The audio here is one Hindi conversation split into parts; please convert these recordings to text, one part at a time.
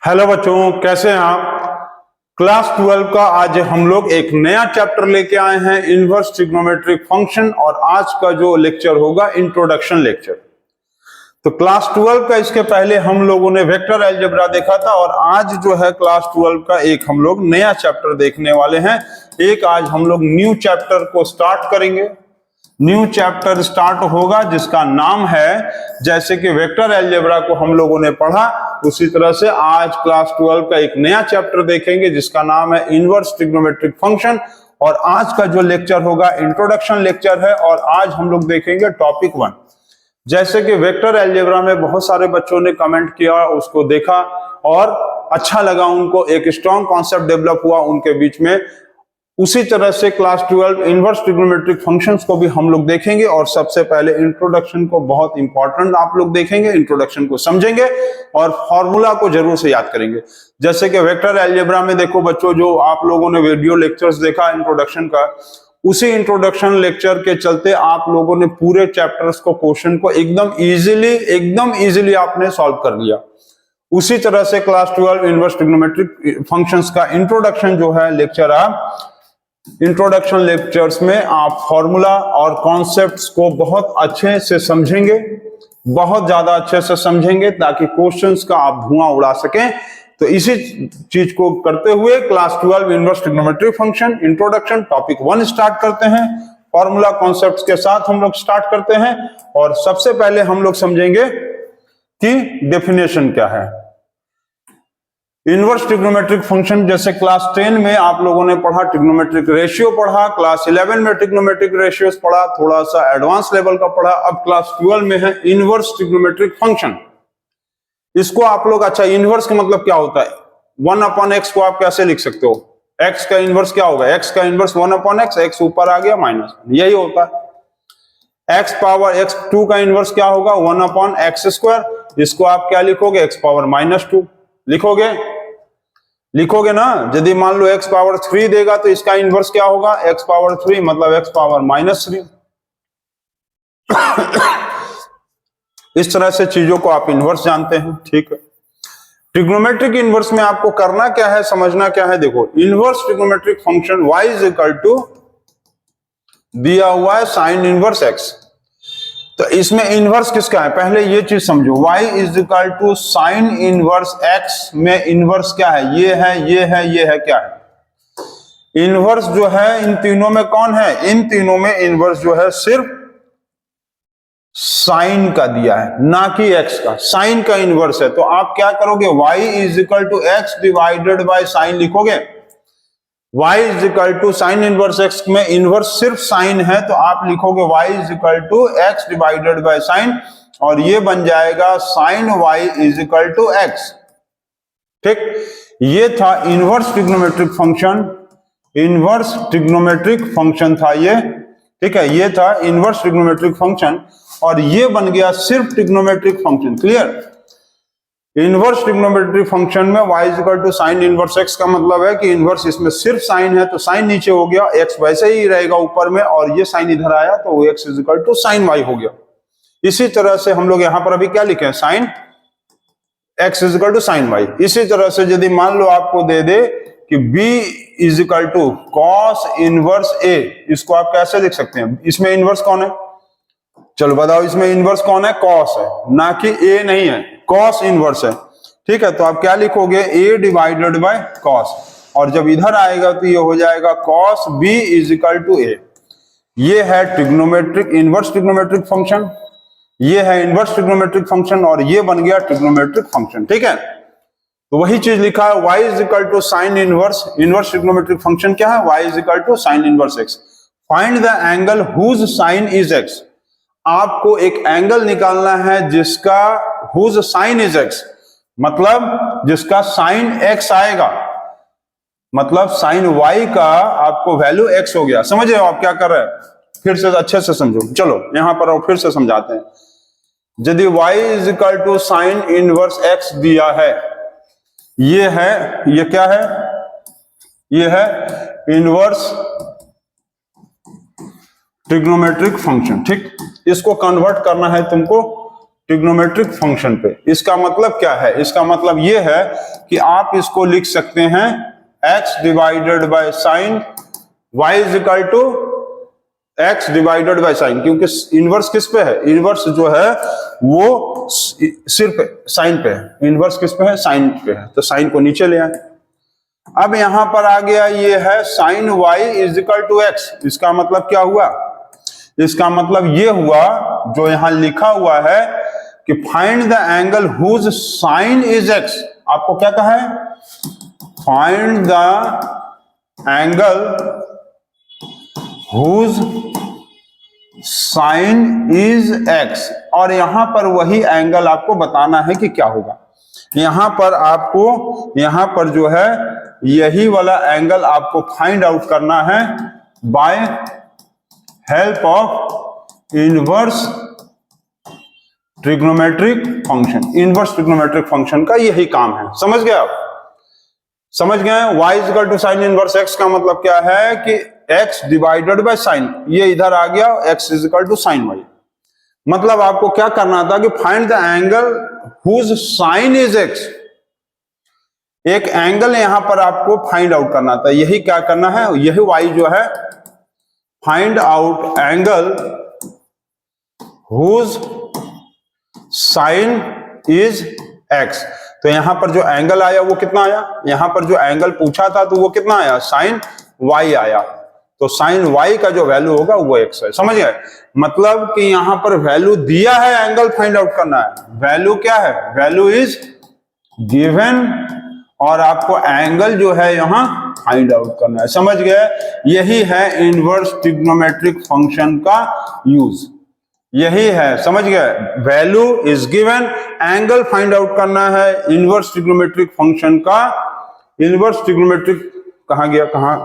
हेलो बच्चों, कैसे हैं आप। क्लास 12 का आज हम लोग एक नया चैप्टर लेके आए हैं, इनवर्स ट्रिग्नोमेट्रिक फंक्शन। और आज का जो लेक्चर होगा इंट्रोडक्शन लेक्चर। तो क्लास 12 का इसके पहले हम लोगों ने वेक्टर अलजेब्रा देखा था और आज जो है क्लास 12 का एक हम लोग नया चैप्टर देखने वाले हैं। एक आज हम लोग न्यू चैप्टर को स्टार्ट करेंगे। न्यू चैप्टर स्टार्ट होगा जिसका नाम है, जैसे कि वेक्टर अलजेब्रा को हम लोगों ने पढ़ा उसी तरह से आज क्लास 12 का एक नया चैप्टर देखेंगे जिसका नाम है इनवर्स ट्रिग्नोमेट्रिक फंक्शन। और आज का जो लेक्चर होगा इंट्रोडक्शन लेक्चर है और आज हम लोग देखेंगे टॉपिक 1। जैसे कि वेक्टर अलजेब्रा में बहुत सारे बच्चों ने कमेंट किया, उसको देखा और अच्छा लगा, उनको एक स्ट्रॉन्ग कॉन्सेप्ट डेवलप हुआ उनके बीच में। उसी तरह से क्लास 12 इनवर्स ट्रिग्नोमेट्रिक फंक्शंस को भी हम लोग देखेंगे और सबसे पहले इंट्रोडक्शन को बहुत इंपॉर्टेंट आप लोग देखेंगे, इंट्रोडक्शन को समझेंगे और फॉर्मूला को जरूर से याद करेंगे। जैसे कि वेक्टर अलजेब्रा में देखो बच्चों, जो आप लोगों ने वीडियो लेक्चर्स देखा इंट्रोडक्शन का, उसी इंट्रोडक्शन लेक्चर के चलते आप लोगों ने पूरे चैप्टर्स को, क्वेश्चन को एकदम इजीली आपने सॉल्व कर लिया। उसी तरह से क्लास 12 इनवर्स ट्रिग्नोमेट्रिक फंक्शंस का इंट्रोडक्शन जो है लेक्चर, आप इंट्रोडक्शन लेक्चर्स में आप फॉर्मूला और कॉन्सेप्ट्स को बहुत अच्छे से समझेंगे, बहुत ज्यादा अच्छे से समझेंगे ताकि क्वेश्चंस का आप धुआं उड़ा सकें। तो इसी चीज को करते हुए class 12 inverse trigonometric function introduction topic 1 start करते हैं। फॉर्मूला कॉन्सेप्ट्स के साथ हम लोग स्टार्ट करते हैं और सबसे पहले हम लोग समझेंगे कि डेफिनेशन क्या है। इनवर्स ट्रिग्नोमेट्रिक फंक्शन, जैसे क्लास 10 में आप लोगों ने पढ़ा, ट्रिग्नोमेट्रिक रेशियो पढ़ा, क्लास 11 में ट्रिग्नोमेट्रिक रेशियोस पढ़ा, थोड़ा सा एडवांस लेवल का पढ़ा। अब क्लास 12 में है इनवर्स ट्रिग्नोमेट्रिक फंक्शन। इसको आप लोग, अच्छा इनवर्स का मतलब क्या होता है? 1/x को आप कैसे लिख सकते हो? x का इनवर्स क्या होगा? x का इनवर्स 1/x, x ऊपर आ गया माइनस, यही होता है। x पावर x2 का इनवर्स क्या होगा? 1/x²। इसको आप क्या लिखोगे? x पावर -2 लिखोगे ना। यदि मान लो x पावर 3 देगा तो इसका इनवर्स क्या होगा? x पावर 3 मतलब x पावर -3। इस तरह से चीजों को आप इनवर्स जानते हैं, ठीक है। ट्रिग्नोमेट्रिक इनवर्स में आपको करना क्या है, समझना क्या है। देखो, inverse trigonometric function y is equal to दिया हुआ है साइन इनवर्स x। तो इसमें इनवर्स किसका है पहले ये चीज समझो। y is equal to sine inverse x में इनवर्स क्या है? ये है, क्या है? इनवर्स जो है इन तीनों में कौन है? इन तीनों में इनवर्स जो है सिर्फ साइन का दिया है, ना कि x का। साइन का इनवर्स है तो आप क्या करोगे? y is equal to x divided by sine लिखोगे। y is equal to sine inverse x में इनवर्स सिर्फ साइन है तो आप लिखोगे y is equal to x divided by sine, और ये बन जाएगा sine y is equal to x। ठीक, ये था inverse trigonometric function. Inverse trigonometric function था ये, ठीक है। ये था इनवर्स ट्रिग्नोमेट्रिक फंक्शन और ये बन गया सिर्फ trigonometric function. Clear? Inverse trigonometric function में y is equal to sine inverse x का मतलब है कि इनवर्स इसमें सिर्फ साइन है तो साइन नीचे हो गया, x वैसे ही रहेगा ऊपर में, और ये साइन इधर आया तो x is equal to sine y हो गया। इसी तरह से हम लोग यहां पर अभी क्या लिखे? Sine x is equal to sine y। इसी तरह से यदि मान लो आपको दे दे कि b is equal to cos inverse a, इसको आप कैसे लिख सकते हैं? इसमें इनवर्स कौन है? चलो बताओ, इसमें इनवर्स कौन है? कॉस है, ना कि a नहीं है, कॉस इनवर्स है, ठीक है। तो आप क्या लिखोगे? a डिवाइडेड बाय कॉस, और जब इधर आएगा तो ये हो जाएगा cos b is equal to a। ये है ट्रिग्नोमेट्रिक इनवर्स ट्रिग्नोमेट्रिक फंक्शन, ये है इनवर्स ट्रिग्नोमेट्रिक फंक्शन, और ये बन गया ट्रिग्नोमेट्रिक फंक्शन, ठीक है। तो वही चीज लिखा है, y is equal to sine inverse. Inverse trigonometric function क्या है? y is equal to sine inverse x। Find the angle whose sine is x। आपको एक एंगल निकालना है जिसका हुज साइन इज x, मतलब जिसका साइन x आएगा, मतलब साइन y का आपको वैल्यू x हो गया। समझ रहे हो आप क्या कर रहे हैं? फिर से अच्छे से समझो। चलो यहां पर फिर से समझाते हैं। यदि y is equal to sine inverse x दिया है, ये है, ये क्या है? ये है इनवर्स ट्रिग्नोमेट्रिक फंक्शन, ठीक। इसको कन्वर्ट करना है तुमको ट्रिग्नोमेट्रिक फंक्शन पे। इसका मतलब क्या है? इसका मतलब ये है कि आप इसको लिख सकते हैं x divided by sine y is equal to x divided by sine, क्योंकि इनवर्स किस पे है? इनवर्स जो है वो सिर्फ साइन पे है। इनवर्स किस पे है? साइन पे है, तो साइन को नीचे ले आए। अब यहां पर आ गया, ये है sine y is equal to x। इसका मतलब क्या हुआ? इसका मतलब ये हुआ जो यहां लिखा हुआ है कि find the angle whose sine is x। आपको क्या कहा है? Find the angle whose sine is x, और यहां पर वही एंगल आपको बताना है कि क्या होगा। यहां पर आपको, यहां पर जो है यही वाला एंगल आपको फाइंड आउट करना है by help of inverse trigonometric function. Inverse trigonometric function का यही काम है। समझ गए आप? समझ गए? y is equal to sine inverse x का मतलब क्या है कि x डिवाइडेड बाय साइन, ये इधर आ गया, x is equal to sine y। मतलब आपको क्या करना था कि find the angle whose sine is x। एक एंगल यहां पर आपको फाइंड आउट करना था। यही क्या करना है? यही y जो है, find out angle whose sine is x। तो यहां पर जो एंगल आया वो कितना आया? यहां पर जो एंगल पूछा था तो वो कितना आया? साइन y आया। तो साइन y का जो वैल्यू होगा वो x है। समझ गए? मतलब कि यहां पर वैल्यू दिया है, एंगल फाइंड आउट करना है। वैल्यू क्या है? वैल्यू इज गिवन, और आपको एंगल जो है यहां फाइंड आउट करना है। समझ गए? यही है इनवर्स ट्रिग्नोमेट्रिक फंक्शन का यूज, यही है। समझ गए? Value is given, angle find out करना है इनवर्स ट्रिग्नोमेट्रिक फंक्शन का। इनवर्स ट्रिग्नोमेट्रिक कहां गया? कहां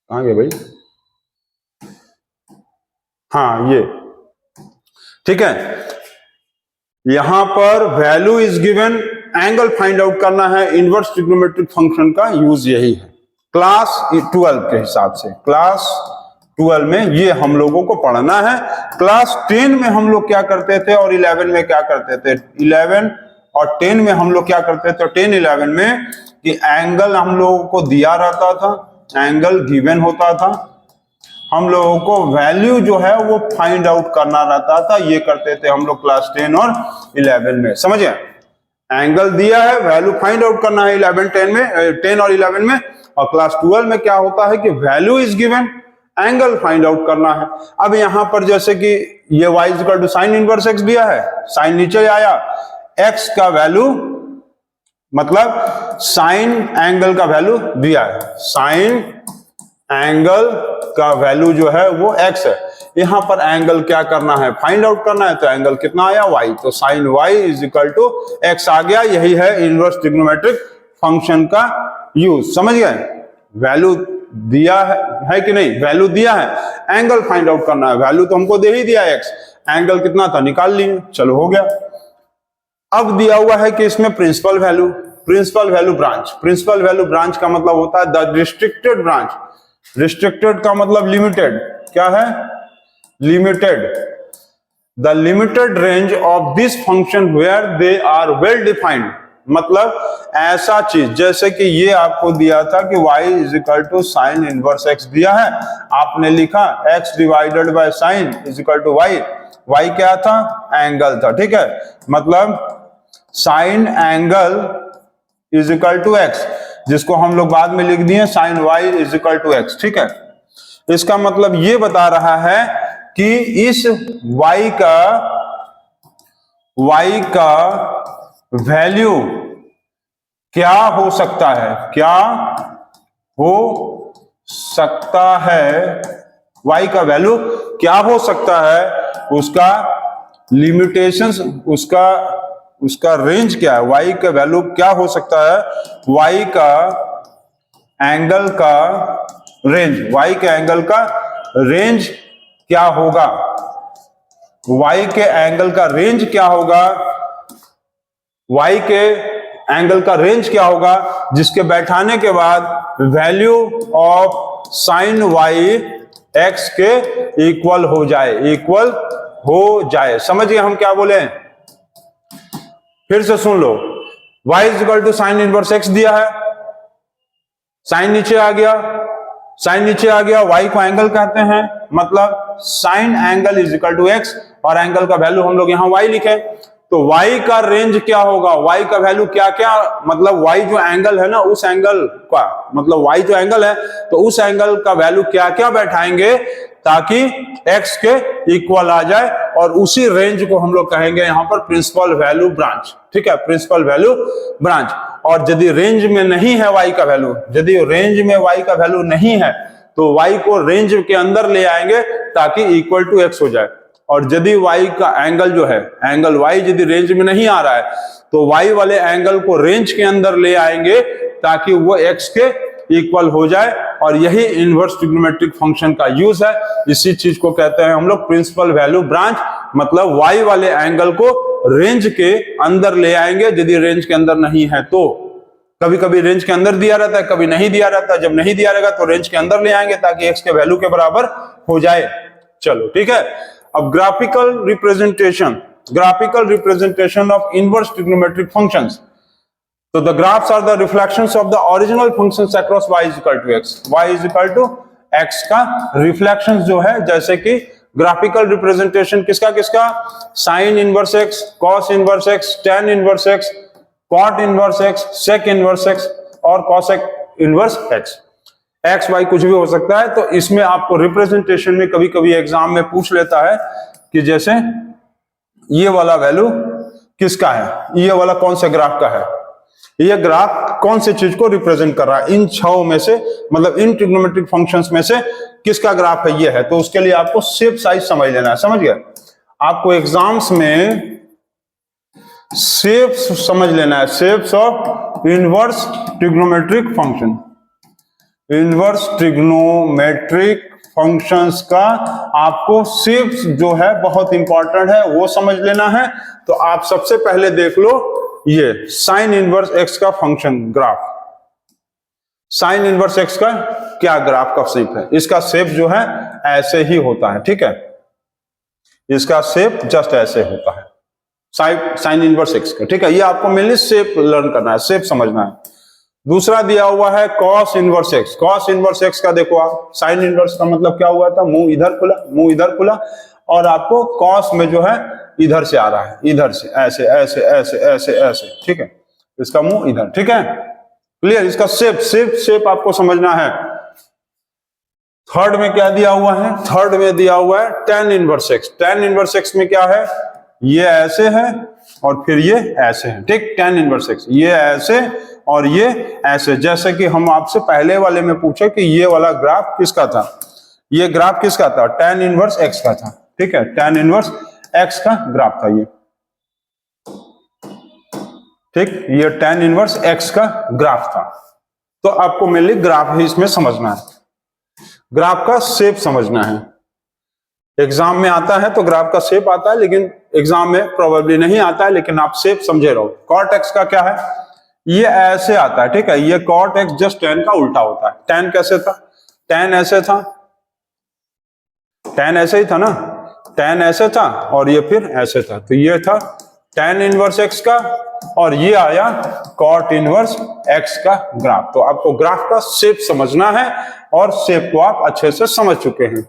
गया भाई? हाँ, ये ठीक है। यहां पर value is given, angle find out करना है। इनवर्स ट्रिग्नोमेट्रिक फंक्शन का यूज यही है। क्लास 12 के हिसाब से, क्लास 12 में ये हम लोगों को पढ़ना है। क्लास 10 में हम लोग क्या करते थे और 11 में क्या करते थे? 11 और 10 में हम लोग क्या करते थे? 10, 11 में कि एंगल हम लोगों को दिया रहता था, एंगल गिवन होता था, हम लोगों को वैल्यू जो है वो फाइंड आउट करना रहता था। ये करते थे हम लोग क्लास 10 और 11 में। समझे? एंगल दिया है, वैल्यू फाइंड आउट करना है 11, 10 में, 10 और 11 में। और क्लास 12 में क्या होता है कि value is given, angle find out करना है। अब यहां पर जैसे कि ये y is equal to sine inverse x दिया है, साइन नीचे आया, x का वैल्यू मतलब साइन एंगल का वैल्यू दिया है, साइन एंगल का वैल्यू जो है वो x है। यहां पर एंगल क्या करना है? फाइंड आउट करना है। तो एंगल कितना आया? y। तो sine y is equal to x आ गया। यही है इनवर्स ट्रिग्नोमेट्रिक फंक्शन का यूज। समझ गए? वैल्यू दिया है कि नहीं? वैल्यू दिया है, एंगल फाइंड आउट करना है। वैल्यू तो हमको दे ही दिया x, एंगल कितना था निकाल लिए, चलो हो गया। अब दिया हुआ है कि इसमें principal value, principal value branch. Principal value branch का मतलब होता है द रिस्ट्रिक्टेड ब्रांच। रिस्ट्रिक्टेड का मतलब लिमिटेड। क्या है? Limited. The limited range of this function where they are well defined. मतलब ऐसा चीज जैसे कि ये आपको दिया था कि y is equal to sine inverse x दिया है, आपने लिखा x divided by sine is equal to y। y क्या था? एंगल था। ठीक है? मतलब sine angle is equal to x, जिसको हम लोग बाद में लिख दिए sine y is equal to x। ठीक है? इसका मतलब ये बता रहा है कि इस y का वैल्यू क्या हो सकता है? क्या हो सकता है? y का वैल्यू क्या हो सकता है? उसका लिमिटेशंस, उसका रेंज क्या है? y का वैल्यू क्या हो सकता है? y का एंगल का रेंज, y के एंगल का रेंज क्या होगा? y के एंगल का रेंज क्या होगा? y के एंगल का रेंज क्या होगा, जिसके बैठाने के बाद value of sine y x के इक्वल हो जाए। समझ गए हम क्या बोले? फिर से सुन लो, y is equal to sine inverse x दिया है, साइन नीचे आ गया, y को एंगल कहते हैं, मतलब sine angle is equal to x, और एंगल का वैल्यू हम लोग यहां y लिखे। तो y का रेंज क्या होगा, y का वैल्यू क्या क्या, मतलब y जो एंगल है ना, उस एंगल का मतलब y जो एंगल है, तो उस एंगल का वैल्यू क्या क्या बैठाएंगे ताकि x के इक्वल आ जाए, और उसी रेंज को हम लोग कहेंगे यहां पर प्रिंसिपल वैल्यू ब्रांच। ठीक है, प्रिंसिपल वैल्यू ब्रांच। और यदि रेंज में नहीं है y का वैल्यू, यदि रेंज में y का वैल्यू नहीं है, तो y को रेंज के अंदर ले आएंगे ताकि इक्वल टू x हो जाए। और यदि y का एंगल जो है, एंगल y यदि रेंज में नहीं आ रहा है, तो y वाले एंगल को रेंज के अंदर ले आएंगे ताकि वो x के इक्वल हो जाए। और यही इनवर्स ट्रिग्नोमेट्रिक फंक्शन का यूज है। इसी चीज को कहते हैं हम लोग प्रिंसिपल वैल्यू ब्रांच, मतलब y वाले एंगल को रेंज के अंदर ले आएंगे। यदि रेंज के अंदर नहीं है तो, कभी कभी रेंज के अंदर दिया रहता है, कभी नहीं दिया रहता है। जब नहीं दिया रहेगा तो रेंज के अंदर ले आएंगे ताकि x के वैल्यू के बराबर हो जाए। चलो ठीक है। अब graphical representation of inverse trigonometric functions. So the graphs are the reflections of the original functions across y is equal to x. y is equal to x का reflections जो है, जैसे कि ग्राफिकल रिप्रेजेंटेशन किसका, sine inverse x, cos inverse x, tan inverse x, cot inverse x, sec inverse x और cosec inverse x। x y कुछ भी हो सकता है। तो इसमें आपको रिप्रेजेंटेशन में कभी कभी एग्जाम में पूछ लेता है कि जैसे ये वाला वैल्यू किसका है, ये वाला कौन से ग्राफ का है, ये ग्राफ कौन सी चीज को रिप्रेजेंट कर रहा है, इन छह में से, मतलब इन ट्रिग्नोमेट्रिक फंक्शंस में से किसका ग्राफ है, ये है। तो उसके लिए आपको शेप साइज समझ लेना है। समझ गए? आपको एग्जाम्स में शेप समझ लेना है, shapes of inverse trigonometric function. Inverse trigonometric functions का आपको शेप्स जो है बहुत इंपॉर्टेंट है, वो समझ लेना है। तो आप सबसे पहले देख लो ये साइन इनवर्स एक्स का function graph. Sign inverse x का क्या ग्राफ का शेप है, इसका शेप जो है ऐसे ही होता है। ठीक है, इसका शेप जस्ट ऐसे होता है साइन इनवर्स एक्स का। ठीक है, ये आपको मेनली शेप लर्न करना है, शेप समझना है। दूसरा दिया हुआ है cos inverse x. Cos inverse x का देखो आप, साइन इनवर्स का मतलब क्या हुआ था, मुंह इधर खुला, और आपको कॉस में जो है इधर से आ रहा है, इधर से ऐसे ऐसे ऐसे ऐसे ऐसे। ठीक है, इसका मुंह इधर। ठीक है, क्लियर? इसका शेप आपको समझना है। थर्ड में क्या दिया हुआ है, थर्ड में दिया हुआ है tan inverse x. tan inverse x में क्या है, ये ऐसे है और फिर ये ऐसे है। ठीक, tan इनवर्स एक्स ये ऐसे और ये ऐसे। जैसे कि हम आपसे पहले वाले में पूछे कि ये वाला ग्राफ किसका था, ये ग्राफ किसका था, tan इनवर्स एक्स का था। ठीक है, tan इनवर्स एक्स का ग्राफ था ये। ठीक, ये tan इनवर्स एक्स का ग्राफ था। तो आपको मेनली ग्राफ ही इसमें समझना है, ग्राफ का शेप समझना है। एग्जाम में आता है तो ग्राफ का शेप आता है, लेकिन एग्जाम में प्रोबेबली नहीं आता है, लेकिन आप शेप समझे रहो। कॉट एक्स का क्या है, ये ऐसे आता है। ठीक है, ये कॉट एक्स जस्ट tan का उल्टा होता है। tan कैसे था, tan ऐसे था, tan ऐसे ही था ना, tan ऐसे था और ये फिर ऐसे था। तो ये था tan इनवर्स एक्स का और ये आया कॉट इनवर्स एक्स का ग्राफ। तो आपको ग्राफ का शेप समझना है और शेप को आप अच्छे से समझ चुके हैं।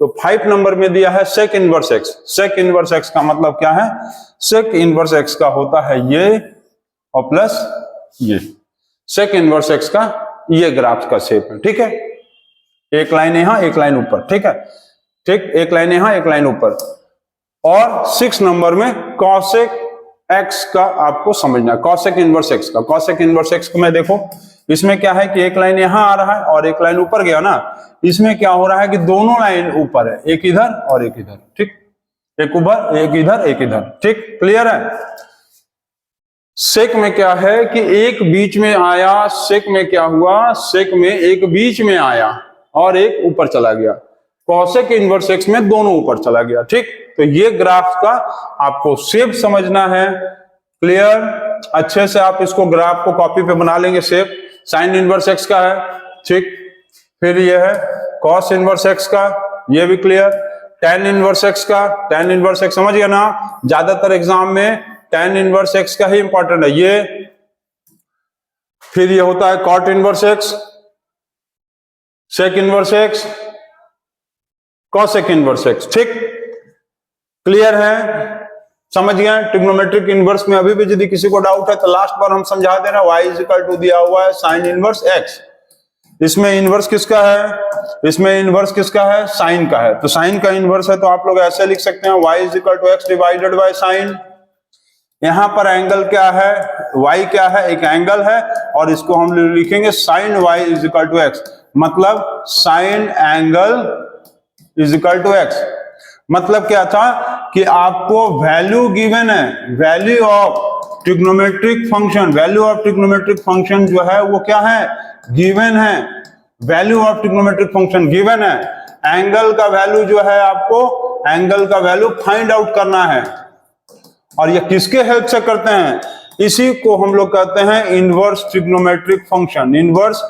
तो 5 नंबर में दिया है sec inverse x. Sec inverse x का मतलब क्या है, सेक इनवर्स एक्स का होता है ये और प्लस ये। सेक इनवर्स एक्स का ये ग्राफ का शेप है। ठीक है, एक लाइन यहां एक लाइन ऊपर। ठीक है, ठीक, एक लाइन यहां एक लाइन ऊपर। और 6 नंबर में कॉसेक एक्स का आपको समझना है, कॉसेक इनवर्स एक्स का। कॉसेक इनवर्स एक्स को मैं देखो, इसमें क्या है कि एक लाइन यहां आ रहा है और एक लाइन ऊपर गया ना। इसमें क्या हो रहा है कि दोनों लाइन ऊपर है, एक इधर और एक इधर। ठीक, एक ऊपर एक इधर एक इधर। ठीक, क्लियर है? सेक में क्या है कि एक बीच में आया, सेक में क्या हुआ, सेक में एक बीच में आया और एक ऊपर चला गया। कॉसेक इनवर्स एक्स में दोनों ऊपर चला गया। ठीक, तो ये ग्राफ का आपको शेप समझना है। क्लियर? अच्छे से आप इसको ग्राफ को कॉपी पे बना लेंगे शेप। साइन इनवर्स एक्स का है, ठीक। फिर ये है कॉस इनवर्स एक्स का, ये भी क्लियर। टेन इनवर्स एक्स का, टेन इनवर्स एक्स समझ गया ना, ज्यादातर एग्जाम में टेन इनवर्स एक्स का ही इंपॉर्टेंट है ये। फिर ये होता है cot inverse x, sec inverse x, cosec inverse x, ठीक। क्लियर है, समझ गए। ट्रिग्नोमेट्रिक इनवर्स में अभी भी यदि किसी को डाउट है तो लास्ट बार हम समझा दे रहे हैं। y इज इक्वल टू दिया हुआ है साइन इनवर्स x। इसमें इनवर्स किसका है, इसमें इनवर्स किसका है, साइन का है। तो साइन का इनवर्स है तो आप लोग ऐसे लिख सकते हैं y is equal to x divided by sine. यहां पर एंगल क्या है, y क्या है, एक एंगल है, और इसको हम लिखेंगे sine y is equal to x, मतलब sine angle is equal to x. मतलब क्या था कि आपको वैल्यू गिवन है, value of trigonometric function, value of trigonometric function जो है वो क्या है, गिवन है। Value of trigonometric function given है। एंगल का वैल्यू जो है आपको एंगल का वैल्यू फाइंड आउट करना है, और ये किसके हेल्प से करते हैं, इसी को हम लोग कहते हैं inverse trigonometric function. Inverse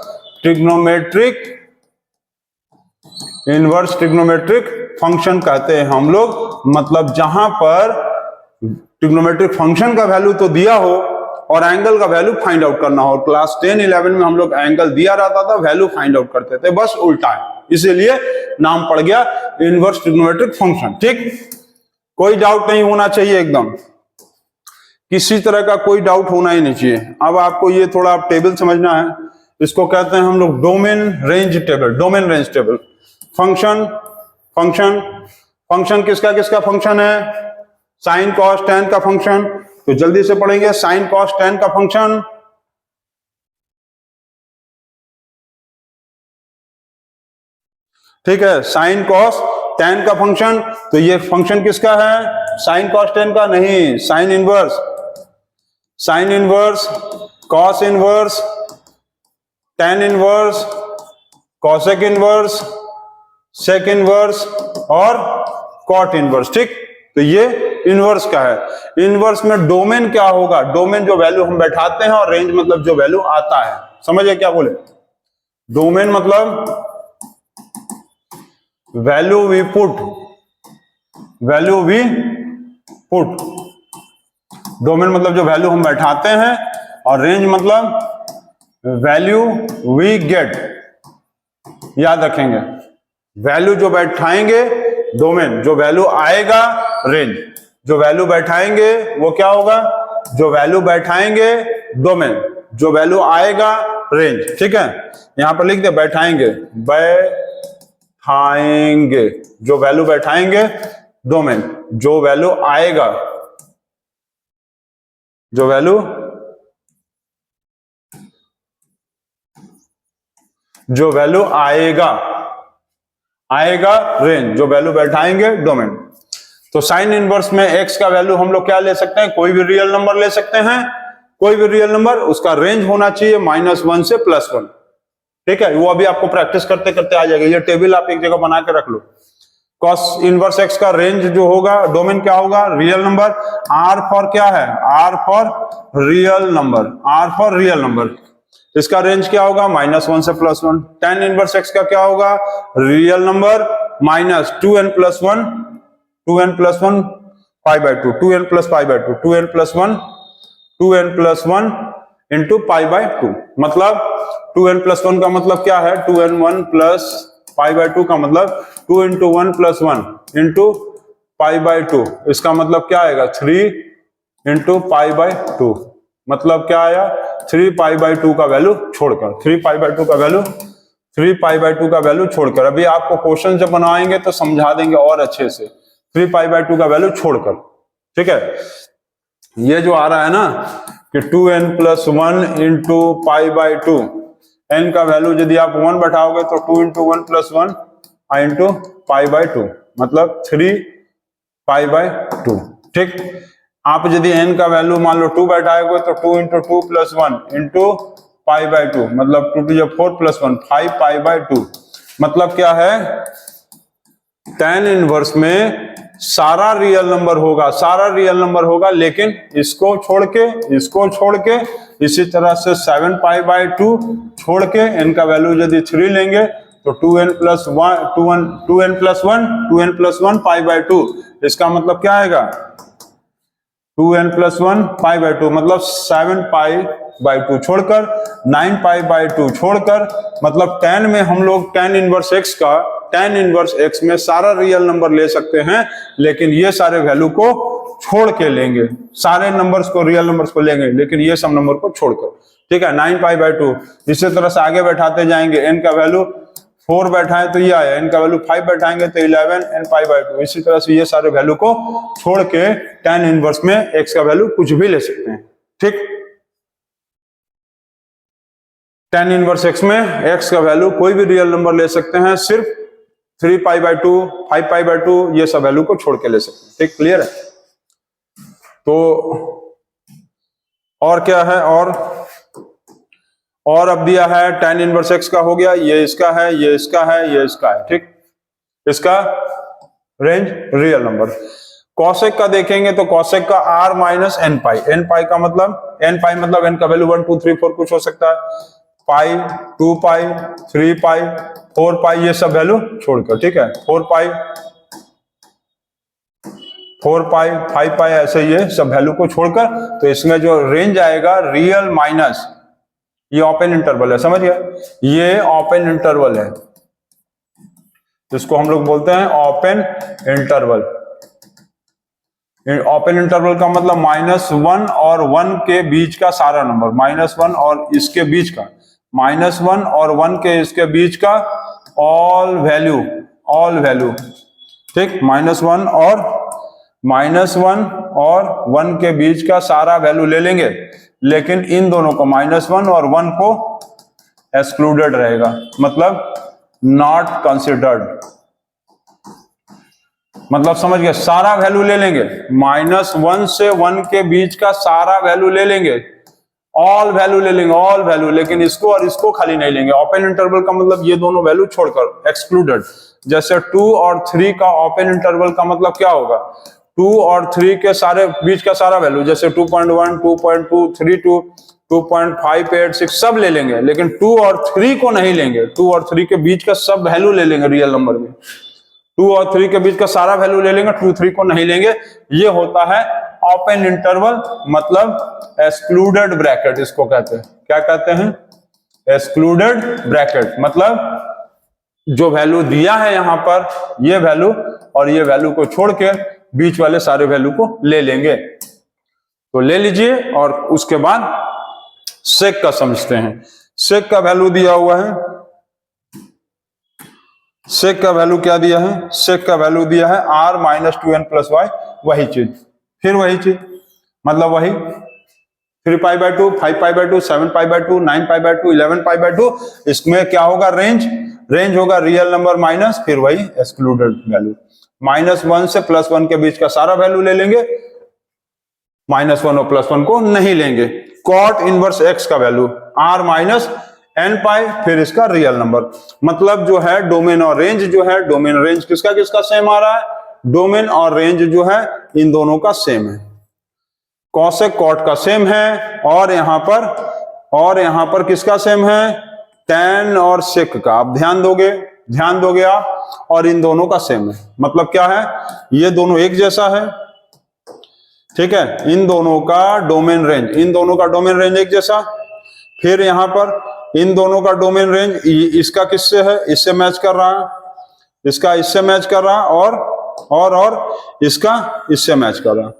trigonometric function कहते हैं हम लोग। मतलब जहां पर ट्रिग्नोमेट्रिक फंक्शन का वैल्यू तो दिया हो और एंगल का वैल्यू फाइंड आउट करना हो। क्लास 10-11 में हम लोग एंगल दिया रहता था, वैल्यू फाइंड आउट करते थे, बस उल्टा है, इसीलिए नाम पड़ गया इनवर्स ट्रिग्नोमेट्रिक फंक्शन, ठीक। कोई डाउट नहीं होना चाहिए, एकदम किसी तरह का कोई डाउट होना ही नहीं चाहिए। अब आपको ये थोड़ा आप टेबल समझना है, इसको कहते हैं हम लोग domain range table. Domain range table function किसका किसका फंक्शन है, साइन कॉस टेन का फंक्शन। तो जल्दी से पढ़ेंगे, साइन कॉस टेन का फंक्शन, ठीक है, साइन कॉस टेन का फंक्शन। तो ये फंक्शन किसका है, साइन कॉस टेन का नहीं, sine inverse cos inverse tan inverse cosec inverse sec inverse और कॉट इनवर्स, ठीक। तो ये इनवर्स का है। इनवर्स में डोमेन क्या होगा, डोमेन जो वैल्यू हम बैठाते हैं, और रेंज मतलब जो वैल्यू आता है। समझिए क्या बोले, डोमेन मतलब वैल्यू वी पुट, डोमेन मतलब जो वैल्यू हम बैठाते हैं, और रेंज मतलब वैल्यू वी गेट। याद रखेंगे, वैल्यू जो बैठाएंगे डोमेन, जो वैल्यू आएगा रेंज। जो वैल्यू बैठाएंगे वो क्या होगा, जो वैल्यू बैठाएंगे डोमेन, जो वैल्यू आएगा रेंज, ठीक है। यहां पर लिख दे बैठाएंगे, जो वैल्यू बैठाएंगे डोमेन, जो वैल्यू आएगा, जो वैल्यू आएगा रेंज, जो वैल्यू बैठाएंगे डोमेन। तो साइन इनवर्स में एक्स का वैल्यू हम लोग क्या ले सकते हैं, कोई भी रियल नंबर ले सकते हैं, कोई भी रियल नंबर, उसका रेंज होना चाहिए -1 से +1, ठीक है। वो अभी आपको प्रैक्टिस करते करते आ जाएगा। ये टेबल आप एक जगह बना के रख लो। कॉस इनवर्स एक्स का रेंज जो होगा, डोमेन क्या होगा, रियल नंबर। आर फॉर क्या है, आर फॉर रियल नंबर, इसका रेंज क्या होगा, -1 से +1। टेन इनवर्स एक्स का क्या होगा, real number -2n + 1 π/2, 2n + π/2, 2n + 1 × π/2। मतलब 2n + 1 का मतलब क्या है, 2n1 + π/2 का मतलब 2 × 1 + 1 × π/2। इसका मतलब क्या आएगा, 3 × π/2। मतलब क्या आया, 3 π/2 का वैल्यू छोड़कर, 3 π/2 का वैल्यू छोड़कर। अभी आपको क्वेश्चन जब बनाएंगे तो समझा देंगे और अच्छे से, 3 π/2 का वैल्यू छोड़कर, ठीक है। ये जो आ रहा है ना कि 2n + 1 × π/2, n का वैल्यू यदि आप 1 बैठाओगे तो 2 × 1 + 1 × π/2, मतलब 3 π/2, ठीक। आप यदि n का वैल्यू मान लो 2 बैठाओगे तो 2 × 2 + 1 × π/2, मतलब 2⁴ + 1 5 π/2। मतलब क्या है, tan इनवर्स में सारा रियल नंबर होगा, सारा रियल नंबर होगा, लेकिन इसको छोड़ के इसी तरह से 7π/2 छोड़ के n का वैल्यू यदि 3 लेंगे तो 2n+1 π/2, इसका मतलब क्या आएगा 2n+1 π/2, मतलब 7π/2 छोड़कर 9π/2 छोड़कर, मतलब tan में हम लोग tan इनवर्स x में सारा रियल नंबर ले सकते हैं, लेकिन ये सारे वैल्यू को छोड़ के लेंगे, सारे नंबर्स को, रियल नंबर्स को लेंगे, लेकिन ये सब नंबर को छोड़कर। ठीक है, 9π/2। इसी तरह से आगे बैठाते जाएंगे, n का वैल्यू 4 बैठाएं तो ये आया, n का वैल्यू 5 बैठाएंगे तो 11 nπ/2। इसी तरह से ये सारे वैल्यू को छोड़ के tan इनवर्स में x का वैल्यू कुछ भी ले सकते हैं। ठीक, tan इनवर्स x में x का वैल्यू कोई भी रियल नंबर ले सकते हैं, सिर्फ 3π/2 5π/2 ये सब वैल्यू को छोड़ के ले सकते हैं। ठीक, क्लियर है? तो और क्या है, और अब दिया है tan इनवर्स x का हो गया, ये इसका है, ये इसका है, ये इसका है। ठीक, इसका रेंज रियल नंबर। कॉसेक का देखेंगे तो कॉसेक का r - nπ, nπ का मतलब n का वैल्यू 1 2 3 4 कुछ हो सकता है, पाई 2π 3π 4π ये सब वैल्यू छोड़कर। ठीक है, 4π 5π ऐसे ये सब वैल्यू को छोड़कर, तो इसमें जो रेंज आएगा रियल माइनस, ये ओपन इंटरवल है, समझ गया, ये ओपन इंटरवल है, जिसको हम लोग बोलते हैं ओपन इंटरवल। ओपन इंटरवल का मतलब -1 और 1 के बीच का सारा नंबर, -1 और इसके बीच का, -1 और 1 के इसके बीच का ऑल वैल्यू। ठीक, -1 और 1 के बीच का सारा वैल्यू ले लेंगे, लेकिन इन दोनों को -1 और 1 को एक्सक्लूडेड रहेगा, मतलब नॉट कंसिडर्ड, मतलब समझ गए, सारा वैल्यू ले लेंगे, -1 से 1 के बीच का सारा वैल्यू ले लेंगे, ऑल वैल्यू ले लेंगे, ऑल वैल्यू, लेकिन इसको और इसको खाली नहीं लेंगे। ओपन इंटरवल का मतलब ये दोनों वैल्यू छोड़कर, एक्सक्लूडेड। जैसे 2 और 3 का ओपन इंटरवल का मतलब क्या होगा, 2 और 3 के सारे बीच का सारा वैल्यू, जैसे 2.1 2.2 3.2 2.586 सब ले लेंगे, लेकिन 2 और 3 को नहीं लेंगे, 2 और 3 के बीच का सब वैल्यू ले लेंगे रियल नंबर में, 2 और 3 के बीच का सारा वैल्यू ले लेंगे, 2 3 को नहीं लेंगे। ये होता है ओपन इंटरवल, मतलब एक्सक्लूडेड ब्रैकेट इसको कहते हैं। क्या कहते हैं? एक्सक्लूडेड ब्रैकेट, मतलब जो वैल्यू दिया है यहां पर, ये वैल्यू और ये वैल्यू को छोड़ के बीच वाले सारे वैल्यू को ले लेंगे। तो ले लीजिए और उसके बाद सेक का समझते हैं। सेक का वैल्यू दिया हुआ है, सेक का वैल्यू क्या दिया है, सेक का वैल्यू दिया है r - 2n + y, वही चीज, फिर वही चीज, मतलब वही 3π/2 5π/2 7π/2 9π/2 11π/2। इसमें क्या होगा, रेंज होगा रियल नंबर माइनस, फिर वही एक्सक्लूडेड वैल्यू, -1 से +1 के बीच का सारा वैल्यू ले लेंगे, -1 और +1 को नहीं लेंगे। कॉट इनवर्स x का वैल्यू r - nπ, फिर इसका रियल नंबर, मतलब जो है डोमेन और रेंज, जो है डोमेन रेंज किसका सेम आ रहा है, डोमेन और रेंज जो है इन दोनों का सेम है, कॉसेक कॉट का सेम है, और यहां पर किसका सेम है, टैन और सेक का। आप ध्यान दोगे आप, और इन दोनों का सेम है, मतलब क्या है, ये दोनों एक जैसा है। ठीक है, इन दोनों का डोमेन रेंज एक जैसा। फिर यहां पर इन दोनों का डोमेन रेंज, इसका किससे है, इससे मैच कर रहा है, इसका इससे मैच कर रहा है, और इसका इससे मैच कर रहा है,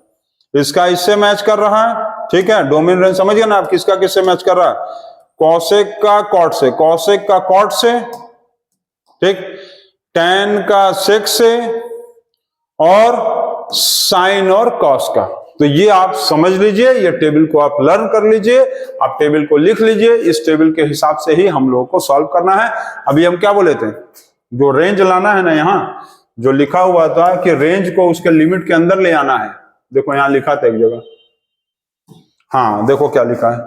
इसका इससे मैच कर रहा है। ठीक है, डोमेन रेंज समझ गए ना आप, किसका किससे मैच कर रहा है, कॉसेक का कॉट से, ठीक, टैन का सेक से, और साइन और कॉस का। तो ये आप समझ लीजिए, ये टेबल को आप लर्न कर लीजिए, आप टेबल को लिख लीजिए, इस टेबल के हिसाब से ही हम लोगों को सॉल्व करना है। अभी हम क्या बोले थे, जो रेंज लाना है ना, यहाँ जो लिखा हुआ था कि रेंज को उसके लिमिट के अंदर ले आना है, देखो यहां लिखा था एक जगह, हाँ देखो क्या लिखा है,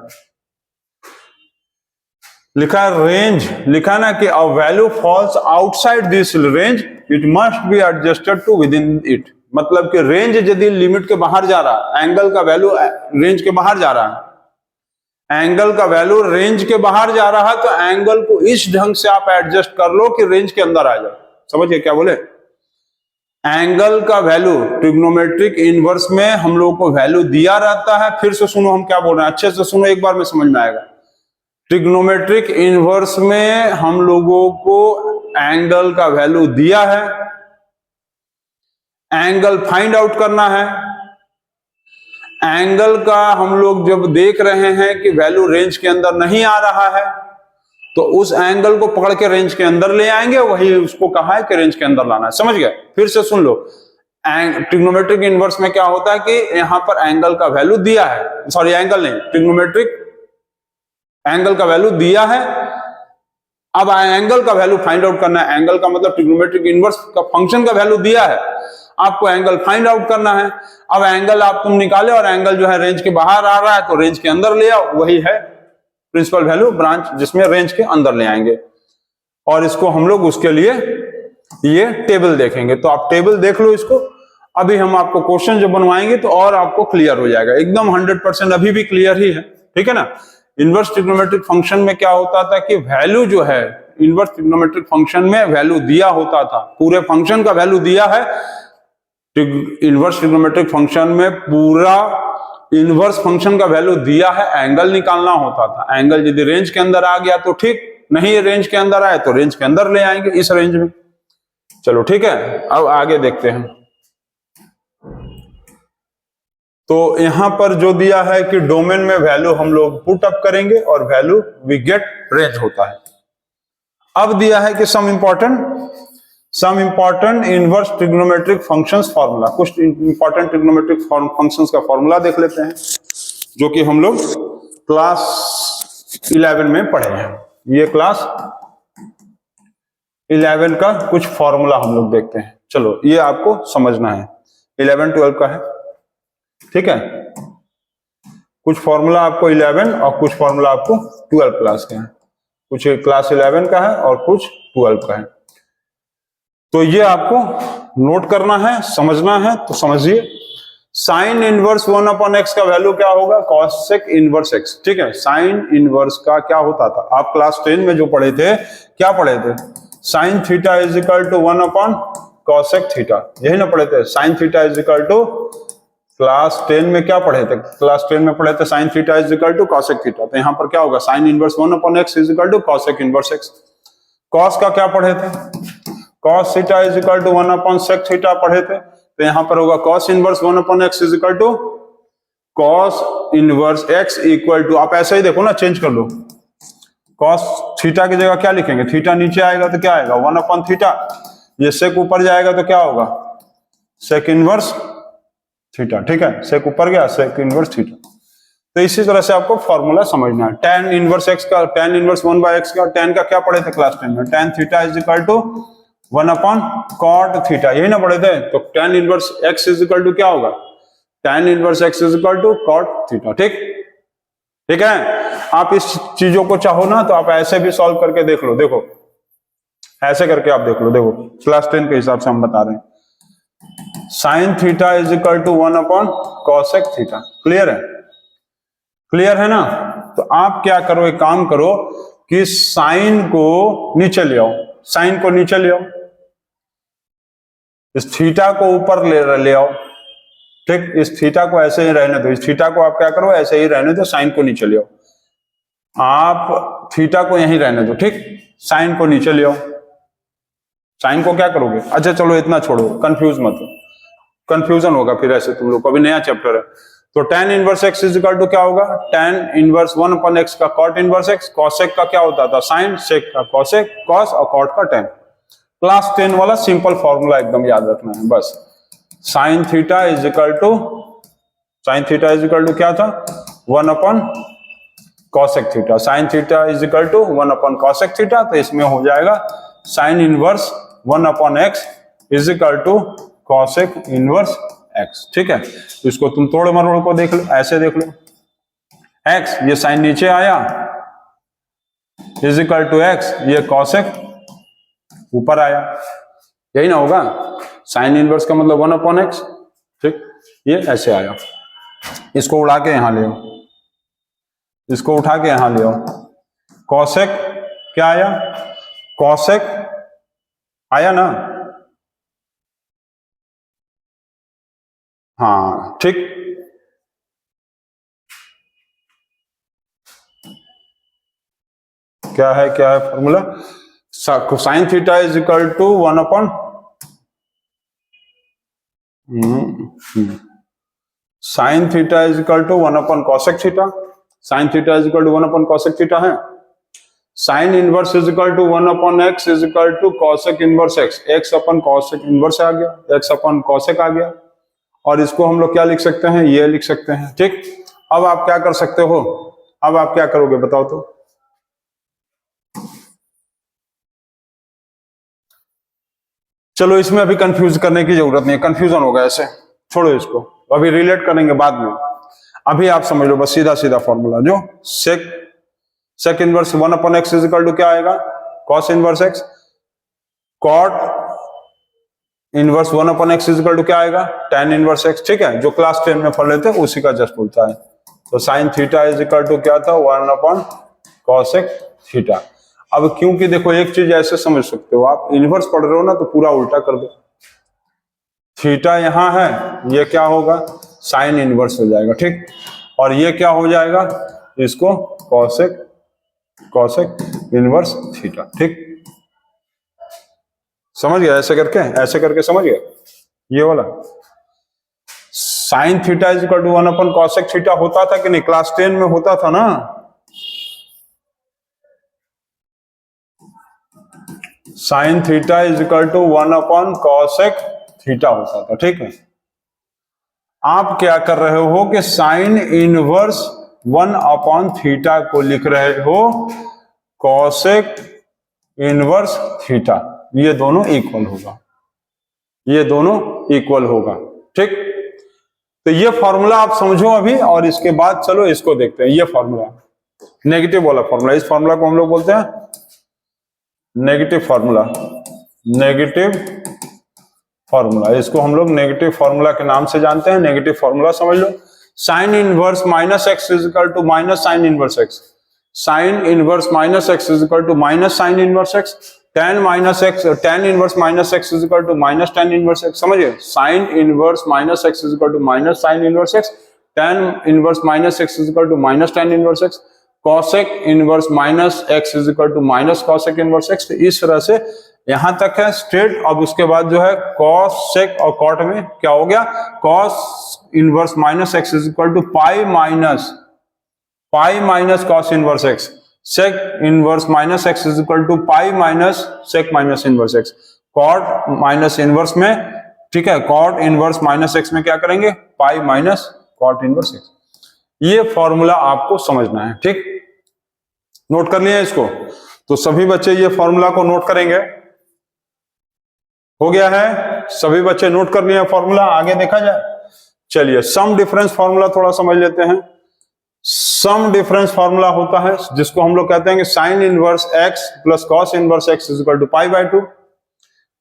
लिखा है रेंज, लिखा ना कि a value falls outside this range, it must be adjusted to within it. मतलब कि रेंज यदि लिमिट के बाहर जा रहा है, एंगल का वैल्यू रेंज के बाहर जा रहा है, एंगल का वैल्यू रेंज के बाहर जा रहा है, तो एंगल को इस ढंग से आप एडजस्ट कर लो कि रेंज के अंदर आ जाए। समझिए क्या बोले, एंगल का वैल्यू ट्रिग्नोमेट्रिक इनवर्स में हम लोग को वैल्यू दिया रहता है। फिर से सुनो हम क्या बोल रहे हैं, अच्छे से सुनो, एक बार में समझ में आएगा। ट्रिग्नोमेट्रिक इनवर्स में हम लोगों को एंगल का वैल्यू दिया है, एंगल फाइंड आउट करना है। एंगल का हम लोग जब देख रहे हैं कि वैल्यू रेंज के अंदर नहीं आ रहा है, तो उस एंगल को पकड़ के रेंज के अंदर ले आएंगे, वही उसको कहा है कि रेंज के अंदर लाना है। समझ गए? फिर से सुन लो, ट्रिग्नोमेट्रिक इनवर्स में क्या होता है कि यहां पर एंगल का वैल्यू दिया है, सॉरी एंगल नहीं, ट्रिग्नोमेट्रिक एंगल का वैल्यू दिया है। अब एंगल का वैल्यू फाइंड आउट करना है। एंगल का मतलब ट्रिग्नोमेट्रिक इनवर्स का फंक्शन का वैल्यू दिया है, आपको एंगल फाइंड आउट करना है। अब एंगल आप तुम निकाले और एंगल जो है रेंज के बाहर आ रहा है, तो रेंज के अंदर ले आओ, वही है प्रिंसिपल वैल्यू ब्रांच, जिसमें रेंज के अंदर ले आएंगे। और इसको हम लोग उसके लिए ये टेबल देखेंगे, तो आप टेबल देख लो इसको। अभी हम आपको क्वेश्चन जो बनवाएंगे तो और आपको क्लियर हो जाएगा, एकदम 100% अभी भी क्लियर ही है, ठीक है ना। इनवर्स ट्रिग्नोमेट्रिक फंक्शन में क्या होता था कि वैल्यू जो है, इनवर्स ट्रिग्नोमेट्रिक फंक्शन में वैल्यू दिया होता था, पूरे फंक्शन का वैल्यू दिया है। इनवर्स ट्रिग्नोमेट्रिक फंक्शन में पूरा इनवर्स फंक्शन का वैल्यू दिया है, एंगल निकालना होता था। एंगल यदि रेंज के अंदर आ गया तो ठीक, नहीं रेंज के अंदर आए तो रेंज के अंदर ले आएंगे, इस रेंज में। चलो ठीक है, अब आगे देखते हैं। तो यहां पर जो दिया है कि डोमेन में वैल्यू हम लोग पुट अप करेंगे और वैल्यू वी गेट रेंज होता है। अब दिया है कि some important inverse trigonometric functions formula, कुछ इंपॉर्टेंट ट्रिग्नोमेट्रिक फंक्शंस का फार्मूला देख लेते हैं, जो कि हम लोग क्लास 11 में पढ़े हैं। ये क्लास 11 का कुछ फार्मूला हम लोग देखते हैं। चलो ये आपको समझना है, 11-12 का है, ठीक है। कुछ फॉर्मूला आपको 11 और कुछ फॉर्मूला आपको 12 क्लास के हैं, कुछ क्लास 11 का है और कुछ 12 का है। तो ये आपको नोट करना है, समझना है, तो समझिए। साइन इनवर्स 1/x का वैल्यू क्या होगा, कॉसेक इनवर्स x, ठीक है। साइन इनवर्स का क्या होता था, आप क्लास 10 में जो पढ़े थे, क्या पढ़े थे, sine theta is equal to 1/cosec theta, यही ना पढ़े थे। Sine theta is equal to, class 10 में क्या पढ़े थे, क्लास 10 में पढ़े थे sine theta is equal to cosec theta. तो यहां पर क्या होगा, sine inverse 1/x is equal to cosec inverse x। Cos का क्या पढ़े थे, cos theta is equal to 1/sec theta पढ़े थे। तो यहां पर होगा cos inverse 1/x is equal to cos inverse x equal to, आप ऐसा ही देखो ना, चेंज कर लो, कॉस थीटा की जगह क्या लिखेंगे, थीटा नीचे आएगा तो क्या आएगा 1/थीटा, ये सेक ऊपर जाएगा तो क्या होगा सेक इनवर्स थीटा, ठीक है। सेक ऊपर गया, सेक इनवर्स थीटा। तो इसी तरह से आपको फॉर्मूला समझना है। tan इनवर्स x का, tan इनवर्स 1/x का, tan का क्या पढ़े थे क्लास 10 में, tan theta is equal to 1/cot theta, यही ना पढ़े थे। तो tan inverse x is equal to क्या होगा, tan inverse x is equal to cot theta, ठीक है। आप इस चीजों को चाहो ना तो आप ऐसे भी सॉल्व करके देख लो, देखो ऐसे करके आप देख लो, देखो क्लास 10 के हिसाब से हम बता रहे हैं। Sine theta is equal to 1/cosec theta, clear है ना। तो आप क्या करो, एक काम करो कि साइन को नीचे ले आओ, साइन को नीचे ले आओ, इस थीटा को ऊपर ले आओ, ठीक। इस थीटा को ऐसे ही रहने दो, इस थीटा को आप क्या करो ऐसे ही रहने दो, साइन को नीचे ले आओ, आप थीटा को यहीं रहने दो, ठीक। साइन को नीचे ले आओ, साइन को क्या करोगे, अच्छा चलो इतना छोड़ो, कंफ्यूज मत हो, कंफ्यूजन होगा फिर ऐसे तुम लोग को, अभी नया चैप्टर है। तो tan inverse x is equal to क्या होगा, tan इनवर्स 1/x का cot इनवर्स x, cosec का क्या होता था sin, sec का cosec, cos और cot का tan। क्लास 10 वाला सिंपल फॉर्मूला एकदम याद रखना है बस। Sine theta is equal to, sine theta is equal to क्या था 1/cosec theta, sine theta is equal to 1/cosec theta. तो इसमें हो जाएगा sine inverse 1/x is equal to cosec inverse x, ठीक है। तो इसको तुम तोड़ मरोड़ को देख लो, ऐसे देख लो, x ये साइन नीचे आया इज इक्वल टू x, ये cosec ऊपर आया, यही ना होगा। साइन इनवर्स का मतलब 1/x, ठीक। ये ऐसे आया, इसको उड़ा के यहां ले आओ, इसको उठा के यहां ले आओ। कॉसेक क्या आया, कॉसेक आया ना, हाँ ठीक। क्या है formula, sine theta is equal to 1/, sine theta is equal to 1/cosec theta, sine theta is equal to 1/cosec theta है। Sine inverse is equal to 1/x is equal to cosec inverse x, x/cosec inverse आ गया, x/cosec आ गया। और इसको हम लोग क्या लिख सकते हैं, ये लिख सकते हैं, ठीक। अब आप क्या कर सकते हो, अब आप क्या करोगे बताओ तो, चलो इसमें अभी कंफ्यूज करने की जरूरत नहीं है, कंफ्यूजन होगा ऐसे, छोड़ो इसको, अभी रिलेट करेंगे बाद में। अभी आप समझ लो बस सीधा सीधा फॉर्मूला, जो sec inverse 1/x is equal to क्या आएगा, cos inverse x, cot inverse 1/x is equal to क्या आएगा, tan इनवर्स x, ठीक है, जो क्लास 10 में पढ़ लेते हैं उसी का जस्ट उल्टा है। तो sine theta is equal to क्या था, 1/cosec थीटा। अब क्योंकि देखो एक चीज ऐसे समझ सकते हो, आप इनवर्स पढ़ रहे हो ना तो पूरा उल्टा कर दो, थीटा यहां है, ये क्या होगा, साइन इनवर्स हो जाएगा, ठीक। और ये क्या हो जाएगा, इसको कॉसेक इनवर्स थीटा, ठीक। समझ गया, ऐसे करके समझ गया, ये वाला sine theta is equal to 1/cosec theta होता था कि नहीं, क्लास 10 में होता था ना, sine theta is equal to 1/cosec theta होता था, ठीक है। आप क्या कर रहे हो कि साइन इनवर्स 1/थीटा को लिख रहे हो cosec इनवर्स थीटा, ये दोनों इक्वल होगा, ये दोनों इक्वल होगा, ठीक। तो ये फॉर्मूला आप समझो अभी, और इसके बाद चलो इसको देखते हैं। ये फॉर्मूला नेगेटिव वाला फॉर्मूला, इस फॉर्मूला को हम लोग बोलते हैं नेगेटिव फॉर्मूला, नेगेटिव फॉर्मूला, इसको हम लोग नेगेटिव फॉर्मूला के नाम से जानते हैं। नेगेटिव फॉर्मूला समझ लो, sine inverse minus x is equal to minus sine inverse x, sine inverse minus x is equal to minus sine inverse x, tan minus x, tan inverse minus x is equal to minus tan inverse x, समझिए, sine inverse minus x is equal to minus sine inverse x, tan inverse minus x is equal to minus tan inverse x, cosec inverse minus x is equal to minus cosec inverse x. इस तरह से यहां तक है स्ट्रेट। अब उसके बाद जो है cos sec और cot में क्या हो गया, cos inverse minus x is equal to pi minus cos inverse x, sec inverse minus x is equal to pi minus sec minus inverse x, cot minus inverse में, ठीक है, cot इनवर्स माइनस एक्स में क्या करेंगे, pi minus cot inverse x. ये फॉर्मूला आपको समझना है, ठीक, नोट कर लिया इसको। तो सभी बच्चे ये फॉर्मूला को नोट करेंगे, हो गया है, सभी बच्चे नोट कर लिए फॉर्मूला, आगे देखा जाए। चलिए सम डिफरेंस फॉर्मूला थोड़ा समझ लेते हैं। सम डिफरेंस फॉर्मूला होता है जिसको हम लोग कहते हैं कि sine inverse x plus cos inverse x is equal to pi by 2,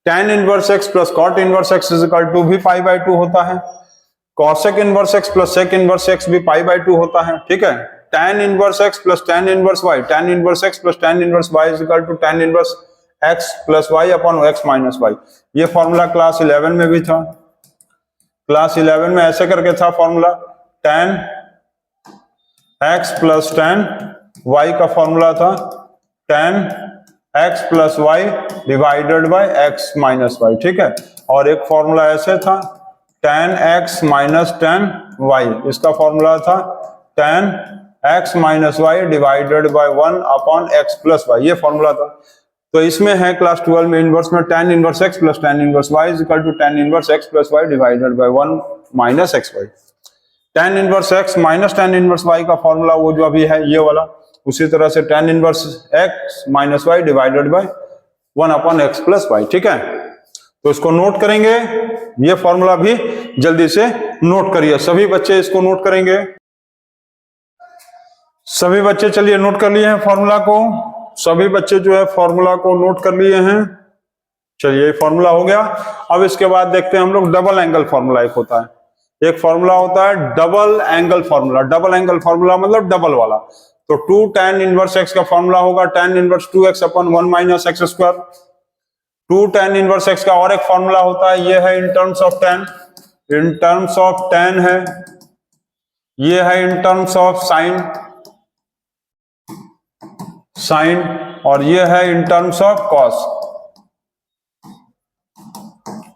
tan inverse x plus cot inverse x is equal to भी पाई बाय 2 होता है, cosec inverse x plus sec inverse x भी पाई बाय 2 होता है, ठीक है। tan inverse x plus tan inverse y, tan inverse x plus tan inverse y is equal to tan inverse x plus y upon x minus y। ये फॉर्मूला क्लास 11 में भी था, क्लास 11 में ऐसे करके था formula, tan x plus tan y का फॉर्मूला था tan x plus y divided bye x minus y, ठीक है। और एक फॉर्मूला ऐसे था tan x minus tan y, इसका फॉर्मूला था tan x minus y divided by 1 upon x plus y, ये फॉर्मूला था। तो इसमें है क्लास 12 में इनवर्स में tan inverse x plus tan inverse y is equal to tan inverse x plus y divided by 1 minus xy। tan inverse x minus tan inverse y का फॉर्मूला वो जो अभी है ये वाला, उसी तरह से tan inverse x minus y divided by 1 upon x plus y, ठीक है। तो इसको नोट करेंगे, ये फॉर्मूला भी जल्दी से नोट करिए, सभी बच्चे इसको नोट करेंगे। सभी बच्चे चलिए नोट कर लिए हैं फॉर्मूला को, सभी बच्चे जो है फॉर्मूला को नोट कर लिए हैं। चलिए ये फॉर्मूला हो गया। अब इसके बाद देखते हैं हम लोग डबल एंगल फॉर्मूला। एक होता है, एक फॉर्मूला होता है double angle formula. Double angle formula मतलब डबल वाला। तो 2 tan इनवर्स x का फॉर्मूला होगा tan इनवर्स 2x अपन 1 minus x square. 2 tan inverse x का और एक फॉर्मूला होता है, ये है in terms of tan, in terms of tan है, ये है in terms of sin, sin, और ये है इन टर्म्स ऑफ cos।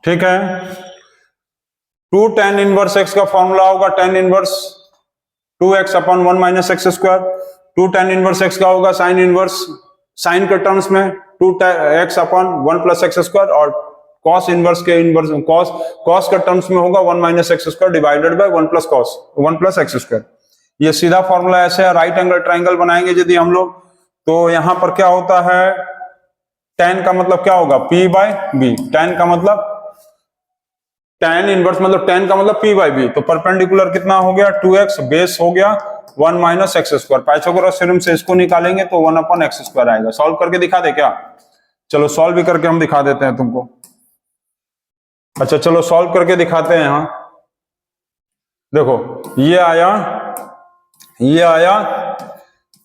ठीक है। 2 tan इनवर्स x का फॉर्मूला होगा tan इनवर्स 2x अपन 1 minus x square. 2 tan inverse x का होगा sin इनवर्स, sin के टर्म्स में 2x अपन 1 प्लस एक्स स्क्वायर, और cos इनवर्स के इनवर्स cos के टर्म्स में होगा 1 minus x square divided by 1 plus cos 1 plus x square. ये सीधा फॉर्मूला ऐसे है। राइट एंगल ट्राइंगल बनाएंगे यदि हम लोग, तो यहां पर क्या होता है, tan का मतलब क्या होगा p बाय b। tan का मतलब tan इनवर्स मतलब tan का मतलब p बाई बी। तो परपेंडिकुलर कितना हो गया 2x, बेस हो गया 1 minus x square. Pythagoras theorem से इसको निकालेंगे तो 1 अपॉन एक्स स्क्वायर आएगा। सॉल्व करके दिखा दे क्या? चलो सॉल्व भी करके हम दिखा देते हैं तुमको। अच्छा चलो सॉल्व करके दिखाते हैं। यहां देखो ये आया